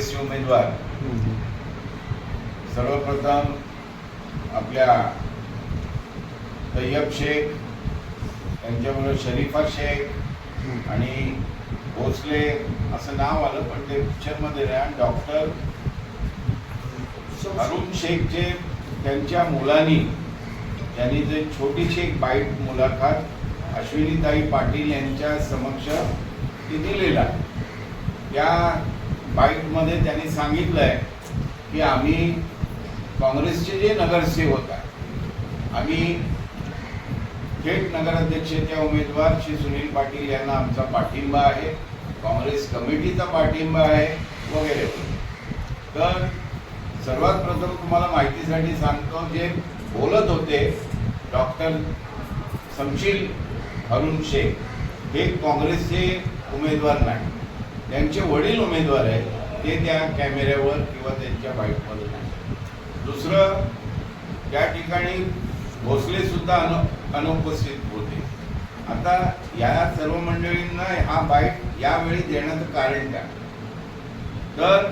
काँग्रेसचे उमेदवार सर्वप्रथम आपल्या तय्यब शेख, त्यांच्याबरोबर शरीफा शेख आणि भोसले असं नाव आलं, पण ते पिक्चरमध्ये नाही. डॉक्टर अरुण शेख जे त्यांच्या मुलांनी त्यांनी जे छोटीशी एक बाईट मुलाखत अश्विनीताई पाटील यांच्या समक्ष ती दिलेला. त्या बाईटमध्ये त्यांनी सांगितलंय की आम्ही काँग्रेसचे जे नगरसेवक आहे, आम्ही थेट नगराध्यक्षाच्या उमेदवार श्री सुनील पाटील यांना आमचा पाठिंबा आहे, काँग्रेस कमिटीचा पाठिंबा आहे वगैरे. तर सर्वात प्रथम तुम्हाला माहितीसाठी सांगतो, जे बोलत होते डॉक्टर शमशील अरुण शेख हे काँग्रेसचे उमेदवार नाही, त्यांचे वडील उमेदवार आहेत, ते त्या कॅमेऱ्यावर किंवा त्यांच्या बाईटमध्ये नाही. दुसरं, त्या ठिकाणी भोसले सुद्धा अनुपस्थित होते. आता या सर्व मंडळींना हा बाईट यावेळी देण्याचं कारण काय? तर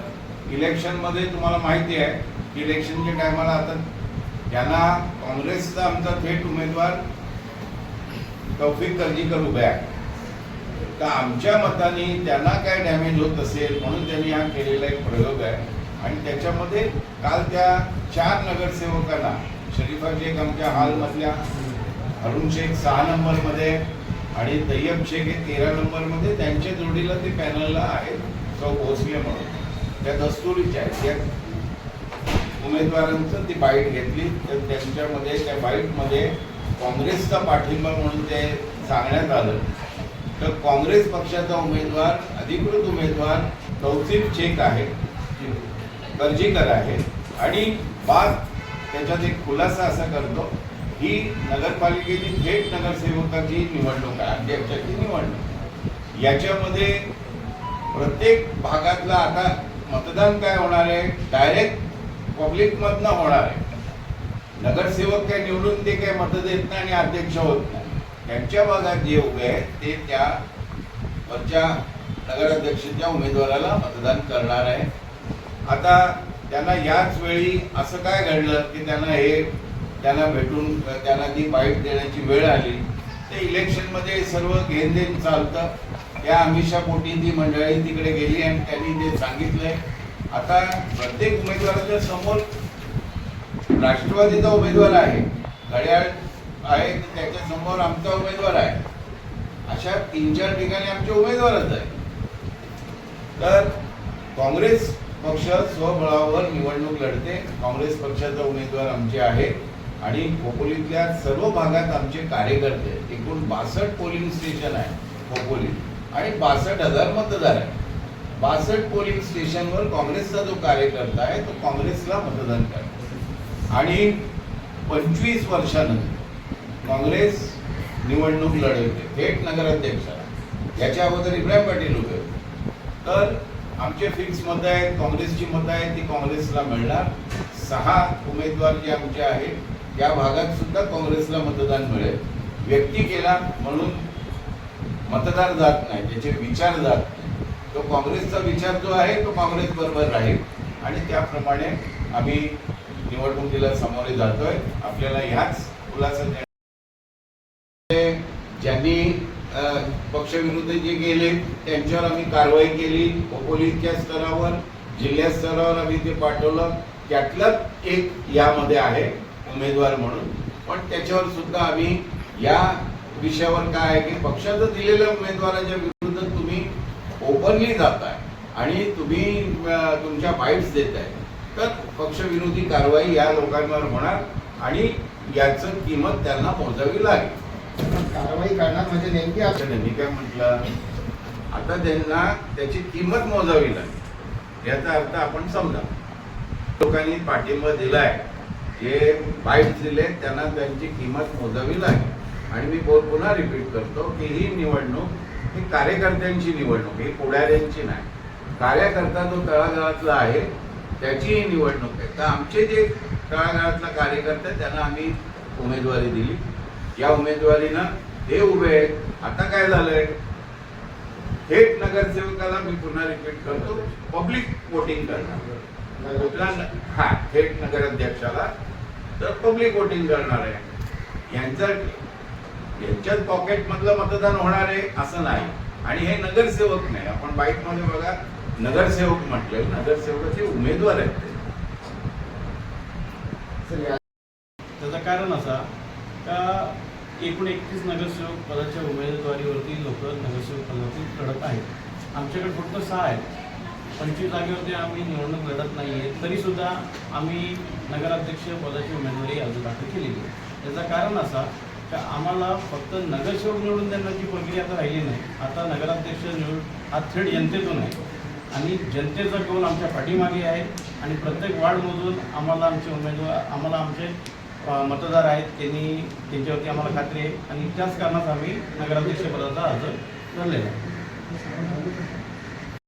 इलेक्शनमध्ये तुम्हाला माहिती आहे की इलेक्शनच्या टायमाला आता त्यांना काँग्रेसचा आमचा थेट उमेदवार तौफिक कर्जीकर उभे आहे. तर आमच्या मताने त्यांना काय डॅमेज होत असेल म्हणून त्यांनी हा केलेला एक प्रयोग आहे. आणि त्याच्यामध्ये काल त्या 4 नगरसेवकांना, शरीफा शेख आमच्या हॉलमधल्या, अरुण शेख 6 नंबरमध्ये आणि तय्यब शेख हे 13 नंबरमध्ये, त्यांच्या जोडीला ते पॅनलला आहेत सौ भोसले म्हणून. त्या दस्तुरीच्या आहेत. त्या उमेदवारांचं ती बाईट घेतली. तर त्यांच्यामध्ये त्या बाईटमध्ये काँग्रेसचा पाठिंबा म्हणून ते सांगण्यात आलं. तर काँग्रेस पक्षाचा उमेदवार, अधिकृत उमेदवार तौसिफ शेख आहे, कर्जीकर आहे. आणि बाद त्याच्यात एक खुलासा असा करतो, ही नगरपालिकेची थेट नगरसेवकाची निवडणूक आहे, अध्यक्षाची निवडणूक. याच्यामध्ये प्रत्येक भागातला आता मतदान काय होणार आहे, डायरेक्ट पब्लिक मधनं होणार आहे. नगरसेवक काय निवडून ते काय मत देत नाही आणि अध्यक्ष होत नाही. त्यांच्या भागात जे उभे आहेत ते त्या वरच्या नगराध्यक्षाच्या उमेदवाराला मतदान करणार आहे. आता त्यांना याच वेळी असं काय घडलं की त्यांना भेटून त्यांना ती बाईट देण्याची वेळ आली. ते इलेक्शनमध्ये सर्व घेणदेण चालतं, त्या आमिषापोटी ती मंडळी तिकडे गेली आणि त्यांनी ते सांगितलंय. आता प्रत्येक उमेदवाराच्या समोर राष्ट्रवादीचा उमेदवार आहे, घड्याळ आहे, त्याच्या समोर आमचा उमेदवार आहे. अशा 3-4 ठिकाणी आमचे उमेदवारच आहे. तर काँग्रेस पक्ष स्वबळावर निवडणूक लढते. काँग्रेस पक्षाचा उमेदवार आमचे आहे आणि खोपोलीतल्या सर्व भागात आमचे कार्यकर्ते, एकूण 62 पोलिंग स्टेशन आहे खोपोलीत आणि 62,000 मतदार आहे. 62 पोलिंग स्टेशनवर काँग्रेसचा जो कार्यकर्ता आहे तो काँग्रेसला मतदान करतो. आणि 25 वर्षानंतर काँग्रेस निवडणूक लढवते थेट नगराध्यक्षाला. याच्या अगोदर इब्राहिम पाटील उभे होते. तर आमचे फिक्स मतं आहेत, काँग्रेसची मतं आहेत, ती काँग्रेसला मिळणार. 6 उमेदवार जे आमचे आहेत त्या भागात सुद्धा काँग्रेसला मतदान मिळेल. व्यक्ती केला म्हणून मतदार जात नाही, त्याचे विचार जात नाही. तो काँग्रेसचा विचार जो आहे तो काँग्रेस बरोबर राहील आणि त्याप्रमाणे आम्ही निवडणुकीला सामोरे जातोय. आपल्याला ह्याच खुलासा ज्यांनी पक्षविरुद्ध जे गेले त्यांच्यावर आम्ही कारवाई केली. खोपोलीच्या स्तरावर, जिल्हा स्तरावर आम्ही ते पाठवलं. त्यातलाच एक यामध्ये आहे उमेदवार म्हणून. पण त्याच्यावर सुद्धा आम्ही या विषयावर काय आहे की पक्षाचं दिलेल्या उमेदवाराच्या विरुद्ध तुम्ही ओपनली जाताय आणि तुम्ही तुमच्या बाईट्स देताय, तर पक्षविरोधी कारवाई या लोकांवर होणार आणि याचं किंमत त्यांना मोजावी लागेल. कारवाई करणार म्हणजे नेमकी असं नाही. मी काय म्हटलं, आता त्यांना त्याची किंमत मोजावी लागेल. याचा अर्थ आपण समजा लोकांनी पाठिंबा दिलाय, जे बाईट दिले त्यांना त्यांची किंमत मोजावी लागेल. आणि मी पुन्हा रिपीट करतो की ही निवडणूक ही कार्यकर्त्यांची निवडणूक, ही पुढाऱ्यांची नाही. कार्यकर्ता जो तळागाळातला आहे त्याची ही निवडणूक आहे. तर आमचे जे तळागाळातला कार्यकर्ते त्यांना आम्ही उमेदवारी दिली. या उमेदवारीनं हे उभे आहेत. आता काय झालंय, थेट नगरसेवकाला मी पुन्हा रिपीट करतो, पब्लिक वोटिंग करणार. कुठला हा थेट नगराध्यक्षाला तर पब्लिक वोटिंग करणार आहे. यांच्याच पॉकेट मधलं मतदान होणार आहे असं नाही. आणि हे नगरसेवक नाही, आपण बाईट मध्ये बघा नगरसेवक म्हटले, नगरसेवकाचे उमेदवार आहेत ते. त्याचं कारण असा का एकूण 31 नगरसेवक पदाच्या उमेदवारीवरती लोक नगरसेवक पदावरती लढत आहेत. आमच्याकडे फक्त 6 आहेत. 25 जागेवरती आम्ही निवडणूक लढत नाही आहे, तरीसुद्धा आम्ही नगराध्यक्ष पदाची उमेदवारी अर्ज दाखल केलेली आहे. त्याचं कारण असा का आम्हाला फक्त नगरसेवक निवडून देण्याची प्रक्रिया आता राहिली नाही. आता नगराध्यक्ष निवड हा थेट जनतेतून आहे आणि जनतेचा कौल आमच्या पाठीमागे आहे. आणि प्रत्येक वार्डमधून आम्हाला आमचे मतदार आहेत, त्यांच्यावरती आम्हाला खात्री आहे. आणि त्याच कारणात आम्ही नगराध्यक्ष पदाचा अर्ज भरलेला आहे.